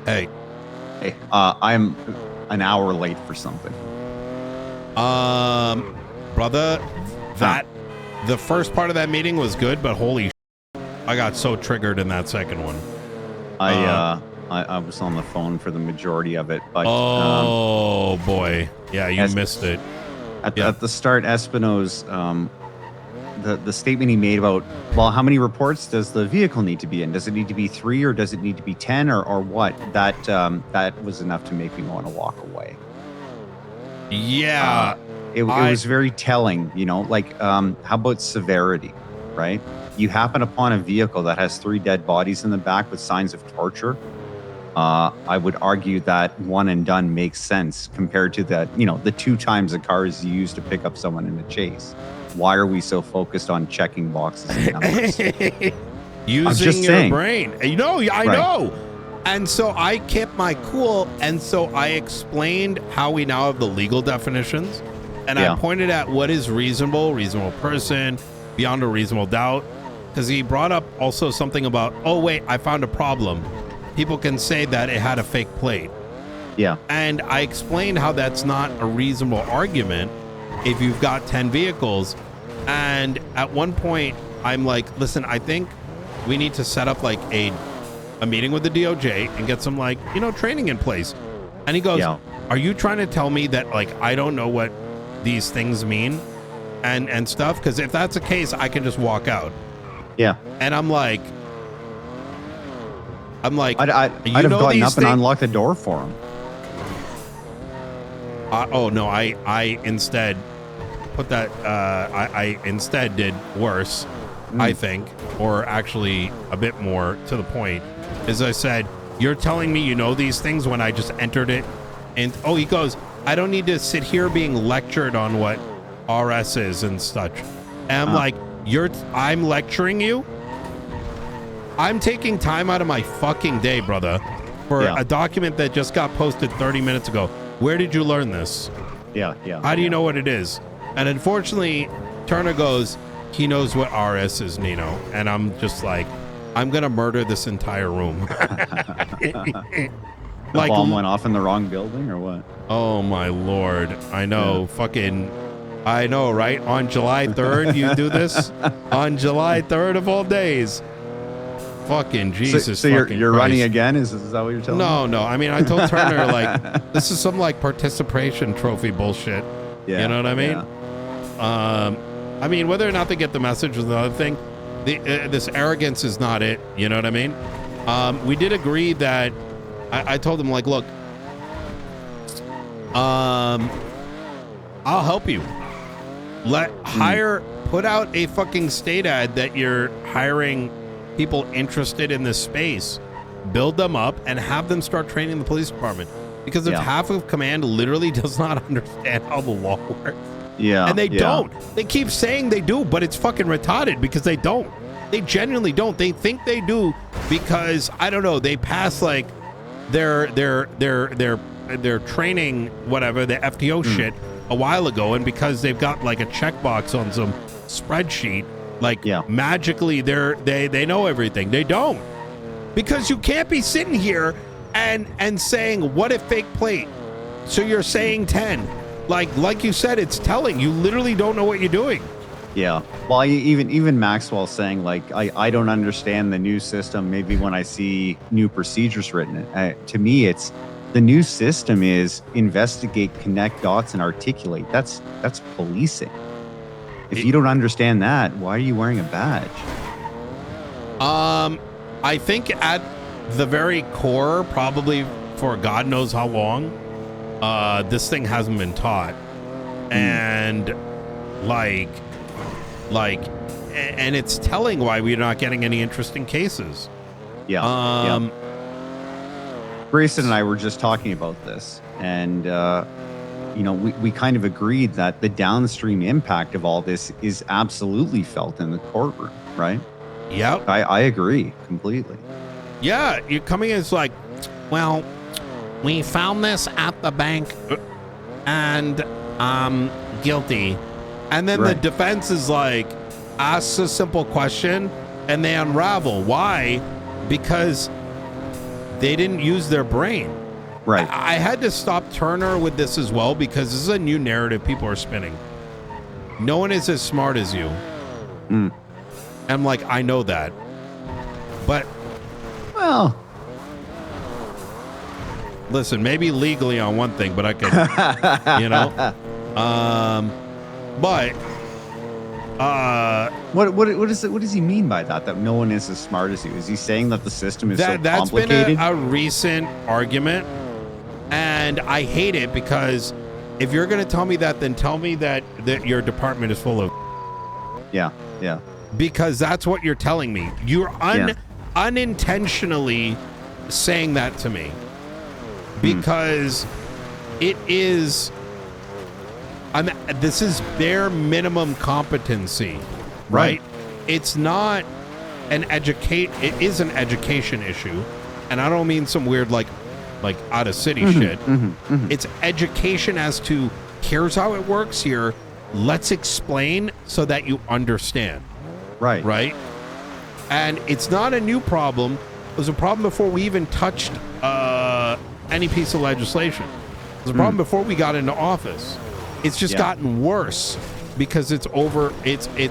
Hey. Hey, I'm an hour late for something. Brother, the first part of that meeting was good, but holy shit, I got so triggered in that second one. I was on the phone for the majority of it, but oh boy, yeah, you missed it. At the start, Espino's the statement he made about, well, how many reports does the vehicle need to be in? Does it need to be 3 or does it need to be 10 or what? That was enough to make me want to walk away. Yeah. It was very telling, you know, like, how about severity, right? You happen upon a vehicle that has 3 dead bodies in the back with signs of torture. I would argue that one and done makes sense compared to that, you know, the 2 times a car is used to pick up someone in a chase. Why are we so focused on checking boxes and numbers? Using your brain. You know, I know. And so I kept my cool. And so I explained how we now have the legal definitions. And I pointed at what is reasonable person, beyond a reasonable doubt. Because he brought up also something about, oh, wait, I found a problem. People can say that it had a fake plate. Yeah. And I explained how that's not a reasonable argument if you've got 10 vehicles. And at one point, I'm like, listen, I think we need to set up like a meeting with the DOJ and get some, like, you know, training in place. And he goes, are you trying to tell me that, like, I don't know what these things mean and stuff? Because if that's the case, I can just walk out. Yeah. And I'm like, I'd have gotten up and unlocked the door for him. Oh no, I instead put that, I instead did worse, I think, or actually a bit more to the point, is I said, you're telling me you know these things when I just entered it? And oh, he goes, I don't need to sit here being lectured on what RS is and such. And I'm like, I'm lecturing you? I'm taking time out of my fucking day, brother, for a document that just got posted 30 minutes ago. Where did you learn this? Yeah. How do you know what it is? And unfortunately, Turner goes, he knows what RS is, Nino. And I'm just like, I'm going to murder this entire room. Like, bomb went off in the wrong building or what? Oh, my Lord. I know. I know, right? On July 3rd, you do this? On July 3rd of all days. Fucking Jesus. So you're running again? Is that what you're telling me? No. I mean, I told Turner, like, this is some, like, participation trophy bullshit. Yeah. You know what I mean? Yeah. I mean, whether or not they get the message is another thing. This arrogance is not it. You know what I mean? We did agree that I told him, like, look, I'll help you. Put out a fucking state ad that you're hiring people interested in this space, build them up, and have them start training the police department. Because if half of command literally does not understand how the law works, and they don't. They keep saying they do, but it's fucking retarded because they don't. They genuinely don't. They think they do because, I don't know, they pass like their training, whatever, the FTO shit a while ago, and because they've got like a checkbox on some spreadsheet, like magically they know everything. They don't. Because you can't be sitting here and saying, what if fake plate? So you're saying 10. Like you said, it's telling. You literally don't know what you're doing. Yeah. Well, even Maxwell saying, like, I don't understand the new system. Maybe when I see new procedures written, to me, it's the new system is investigate, connect dots, and articulate. That's policing. If you don't understand that, why are you wearing a badge? I think at the very core, probably for God knows how long, this thing hasn't been taught. And and it's telling why we're not getting any interesting cases. Yeah. Grayson and I were just talking about this, and we kind of agreed that the downstream impact of all this is absolutely felt in the courtroom, right? Yeah. I agree completely. Yeah, you're coming in, it's like, well, we found this at the bank and guilty. And then the defense is like, asks a simple question and they unravel. Why? Because they didn't use their brain. Right. I had to stop Turner with this as well because this is a new narrative people are spinning. No one is as smart as you. I'm like, I know that. But, well, listen, maybe legally on one thing, but I could, you know, but, what does he mean by that? That no one is as smart as you? Is he saying that the system is so that's complicated? been a recent argument, and I hate it because if you're going to tell me that, then tell me that your department is full of. Yeah. Because that's what you're telling me. You're unintentionally saying that to me. Because it is, this is bare minimum competency, right? It's not it is an education issue. And I don't mean some weird like out of city shit. It's education as to here's how it works here. Let's explain so that you understand. Right. And it's not a new problem. It was a problem before we even touched any piece of legislation. It was a problem before we got into office. It's just gotten worse because it's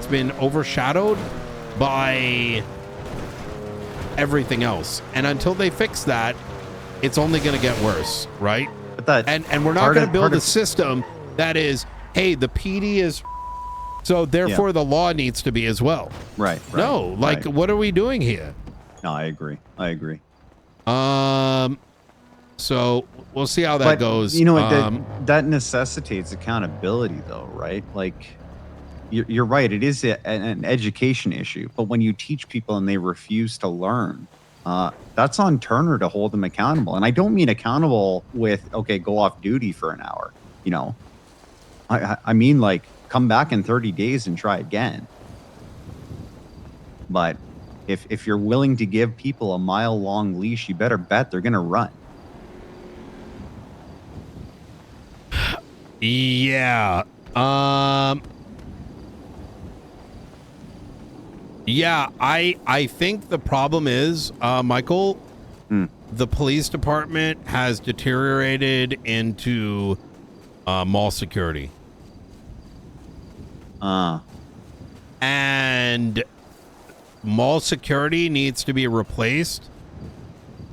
been overshadowed by everything else. And until they fix that, it's only going to get worse, right? But and we're not going to build a system that is, hey, the PD is, so therefore the law needs to be as well. Right. No, what are we doing here? No, I agree. So we'll see how that goes. You know what? That necessitates accountability, though, right? Like, you're right. It is an education issue. But when you teach people and they refuse to learn, that's on Turner to hold them accountable. And I don't mean accountable with, okay, go off duty for an hour. You know, I mean, like, come back in 30 days and try again. But if you're willing to give people a mile-long leash, you better bet they're going to run. Yeah. Yeah, I think the problem is, Michael, the police department has deteriorated into mall security. And mall security needs to be replaced.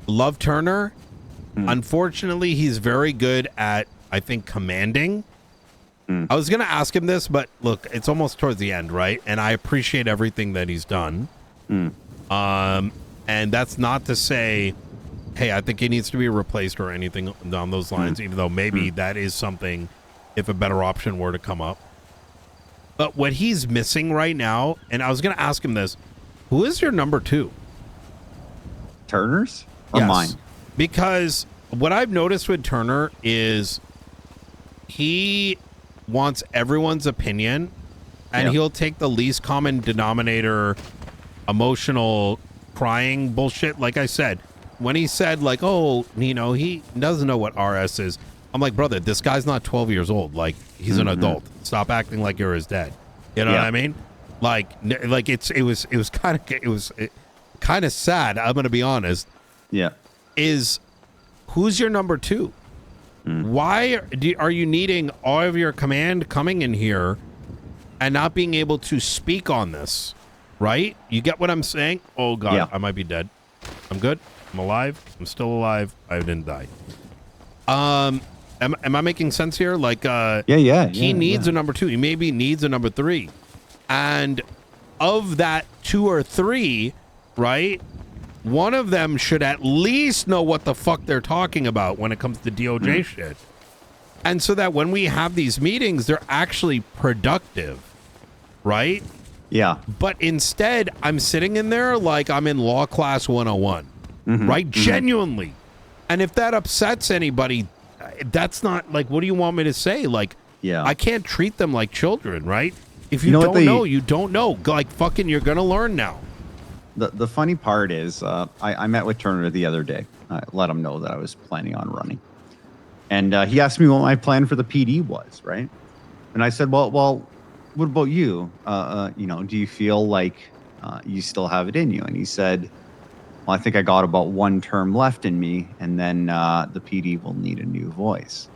Love Turner. Unfortunately, he's very good at, I think, commanding. I was going to ask him this, but look, it's almost towards the end, right? And I appreciate everything that he's done. And that's not to say, hey, I think he needs to be replaced or anything on those lines, even though maybe that is something if a better option were to come up. But what he's missing right now, and I was going to ask him this, who is your number two? Turner's or mine? Because what I've noticed with Turner is he wants everyone's opinion, and he'll take the least common denominator, emotional crying bullshit. Like I said, when he said like, oh, Nino, he doesn't know what RS is. I'm like, brother, this guy's not 12 years old. Like, he's an adult. Stop acting like you're his dad. You know what I mean? Like it was kind of sad. I'm gonna be honest. Yeah. Who's your number two? Why are you needing all of your command coming in here and not being able to speak on this? Right? You get what I'm saying? Oh God, I might be dead. I'm good. I'm alive. I'm still alive. I didn't die. Am I making sense here? Like, he needs a number two. He maybe needs a number three. And of that two or three, right, one of them should at least know what the fuck they're talking about when it comes to DOJ shit. And so that when we have these meetings, they're actually productive, right? Yeah. But instead, I'm sitting in there like I'm in law class 101, right? Genuinely. And if that upsets anybody, that's not like, what do you want me to say? Like, I can't treat them like children, right? If you don't know, you don't know. Like, fucking, you're going to learn now. The funny part is, I met with Turner the other day. I let him know that I was planning on running. And he asked me what my plan for the PD was, right? And I said, well, what about you? Do you feel like you still have it in you? And he said, well, I think I got about 1 term left in me, and then the PD will need a new voice.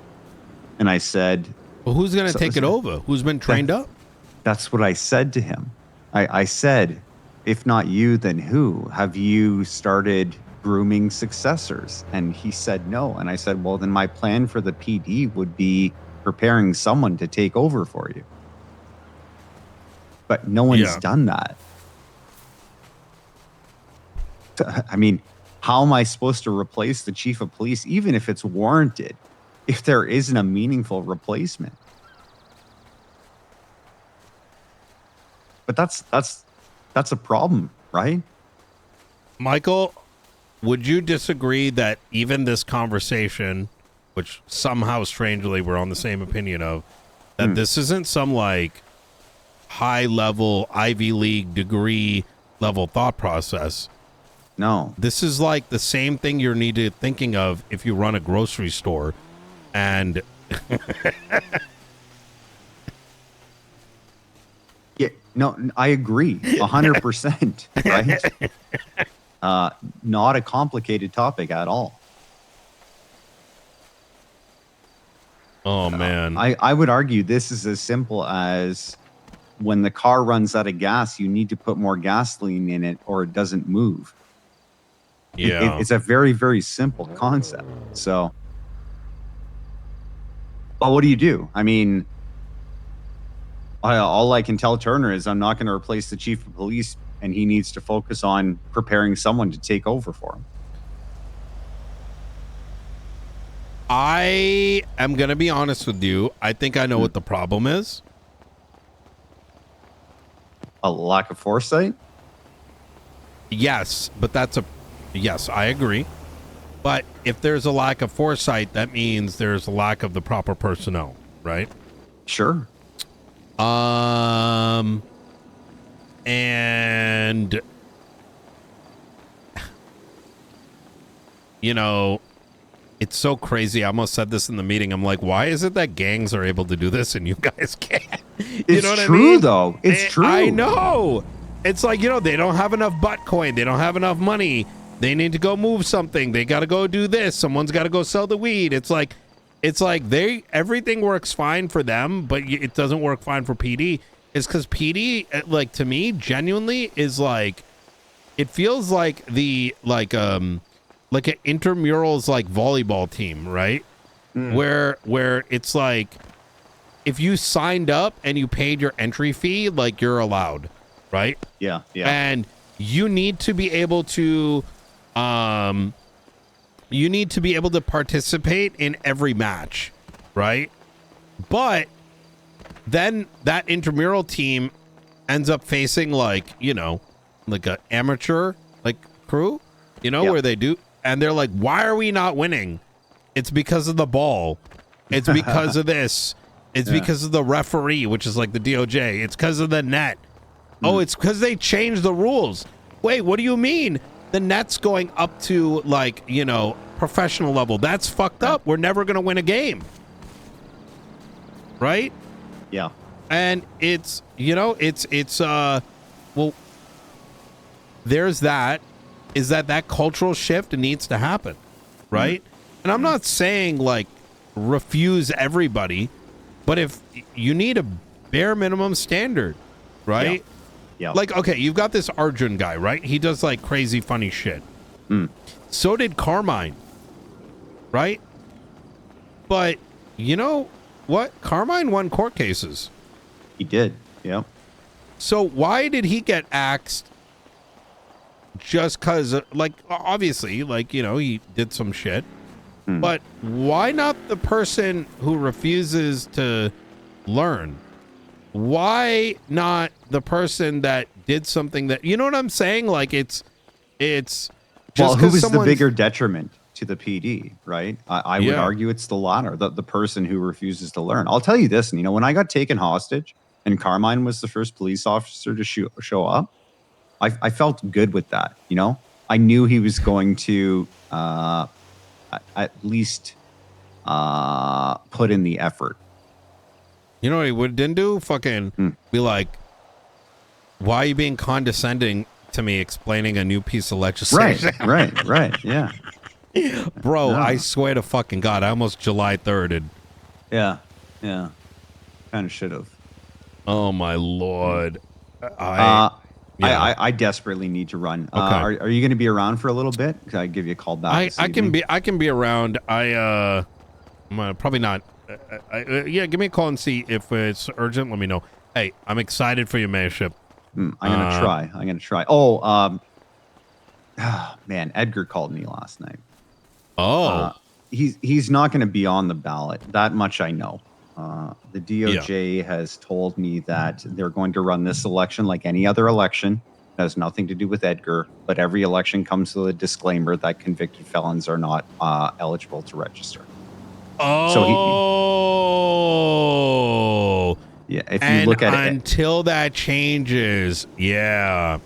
And I said, well, who's going to take it over? Who's been trained up? That's what I said to him. I said, if not you, then who? Have you started grooming successors? And he said no. And I said, well, then my plan for the PD would be preparing someone to take over for you. But no one's done that. I mean, how am I supposed to replace the chief of police, even if it's warranted, if there isn't a meaningful replacement? But that's a problem, right? Michael, would you disagree that even this conversation, which somehow strangely we're on the same opinion of, that this isn't some like high level Ivy League degree level thought process? No. This is like the same thing you're needed thinking of if you run a grocery store and yeah, no, I agree 100%, right? Not a complicated topic at all. Oh man. I would argue this is as simple as when the car runs out of gas, you need to put more gasoline in it or it doesn't move. Yeah. It's a very, very simple concept. So, well, what do you do? I mean, all I can tell Turner is I'm not going to replace the chief of police, and he needs to focus on preparing someone to take over for him. I am going to be honest with you. I think I know what the problem is. A lack of foresight? Yes, but yes, I agree. But if there's a lack of foresight, that means there's a lack of the proper personnel, right? Sure. And you know, it's so crazy. I almost said this in the meeting. I'm like, why is it that gangs are able to do this and you guys can't? You know what I mean? Though. It's true. I know. It's like, they don't have enough butt coin. They don't have enough money. They need to go move something. They got to go do this. Someone's got to go sell the weed. It's like everything works fine for them, but it doesn't work fine for PD. It's because PD, like, to me, genuinely is like, it feels like like an intramurals like volleyball team, right? Where it's like, if you signed up and you paid your entry fee, like, you're allowed, right? Yeah. And you need to be able to participate in every match, right? But then that intramural team ends up facing like an amateur like crew, where they do, and they're like, why are we not winning? It's because of the ball. It's because of this. It's because of the referee, which is like the DOJ. It's because of the net. Oh, it's because they changed the rules. Wait, what do you mean? The net's going up to like, professional level. That's fucked up. We're never going to win a game. Right? Yeah. And it's, well, there's that, is that cultural shift needs to happen. Right? And I'm not saying like refuse everybody, but if you need a bare minimum standard, right? Yeah. Like, okay, you've got this Arjun guy, right? He does like crazy funny shit. So did Carmine, right? But you know what? Carmine won court cases. He did. Yeah. So why did he get axed? Just because, like, obviously, like, he did some shit. But why not the person who refuses to learn? Why not the person that did something that, you know what I'm saying? Like, it's just well, who is the bigger detriment to the PD, right? I would argue it's the latter, the person who refuses to learn. I'll tell you this, and when I got taken hostage and Carmine was the first police officer to show up, I felt good with that. I knew he was going to at least put in the effort. You know what he didn't do? Fucking be like, why are you being condescending to me explaining a new piece of legislation. Right. Yeah. Bro, No. I swear to fucking God, I almost July 3rd. Yeah. Kind of should have. Oh my Lord. I desperately need to run. Okay. Are you going to be around for a little bit? Can I give you a call back? I can be around. I'm probably not. Yeah, give me a call and see if it's urgent. Let me know. Hey, I'm excited for your mayorship. I'm gonna try. Oh, man, Edgar called me last night. Oh, he's not going to be on the ballot. That much I know. The DOJ has told me that they're going to run this election like any other election. It has nothing to do with Edgar, but every election comes with a disclaimer that convicted felons are not eligible to register. Oh, yeah. If you look at it, until that changes, yeah.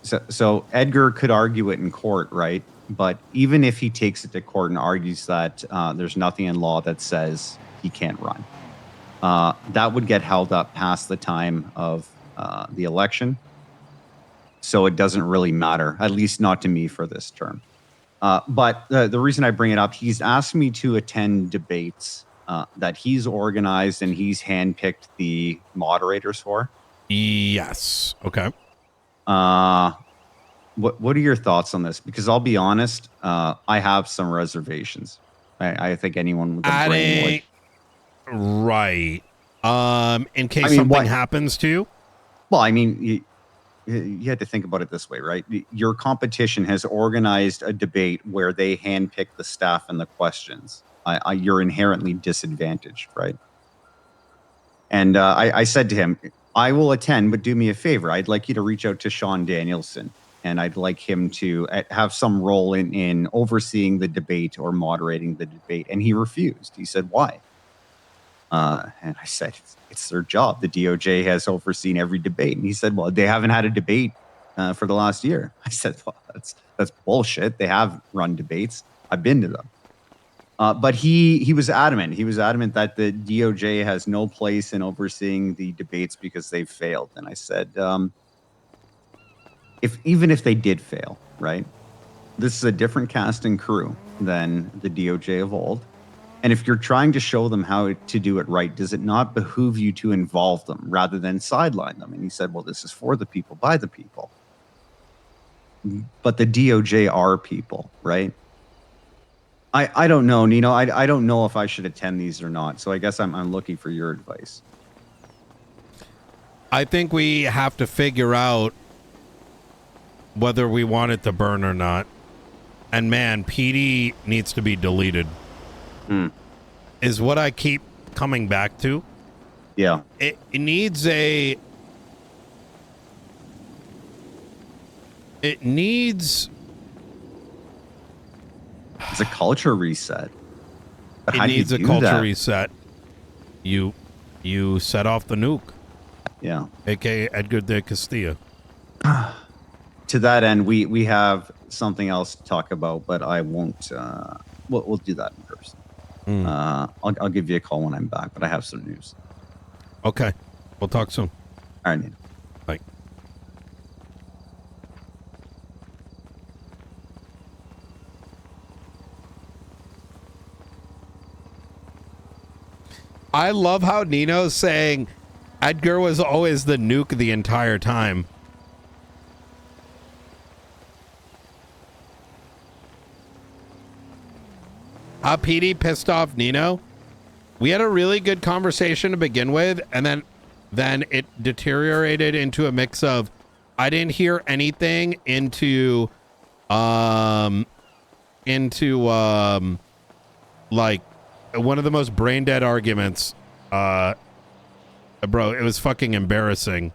So Edgar could argue it in court, right? But even if he takes it to court and argues that there's nothing in law that says he can't run, that would get held up past the time of the election. So it doesn't really matter, at least not to me for this term. But the reason I bring it up, he's asked me to attend debates that he's organized and he's handpicked the moderators for. Yes. Okay. What are your thoughts on this? Because I'll be honest, I have some reservations. I think anyone with a brain would. Right. In case something happens to you? Well, I mean, you had to think about it this way, right? Your competition has organized a debate where they handpick the staff and the questions. You're inherently disadvantaged, right? And I said to him, I will attend, but do me a favor. I'd like you to reach out to Sean Danielson, and I'd like him to have some role in overseeing the debate or moderating the debate. And he refused. He said, why? And I said, it's their job. The DOJ has overseen every debate. And he said, well, they haven't had a debate for the last year. I said, well, that's bullshit. They have run debates. I've been to them. But he was adamant. He was adamant that the DOJ has no place in overseeing the debates because they've failed. And I said, even if they did fail, right? This is a different cast and crew than the DOJ of old. And if you're trying to show them how to do it right, does it not behoove you to involve them rather than sideline them? And he said, well, this is for the people, by the people. But the DOJ are people, right? I don't know, Nino. I don't know if I should attend these or not. So I guess I'm looking for your advice. I think we have to figure out whether we want it to burn or not. And man, PD needs to be deleted. Is what I keep coming back to. Yeah. It needs a... It needs... It's a culture reset. But it needs a culture reset. You set off the nuke. Yeah. AKA Edgar de Castilla. To that end, we have something else to talk about, but I won't. We'll do that in person. I'll give you a call when I'm back, but I have some news. Okay. We'll talk soon. All right, Nino. Bye. I love how Nino's saying Edgar was always the nuke the entire time. PD pissed off Nino. We had a really good conversation to begin with, and then it deteriorated into a mix of I didn't hear anything into like one of the most brain dead arguments. Bro, it was fucking embarrassing.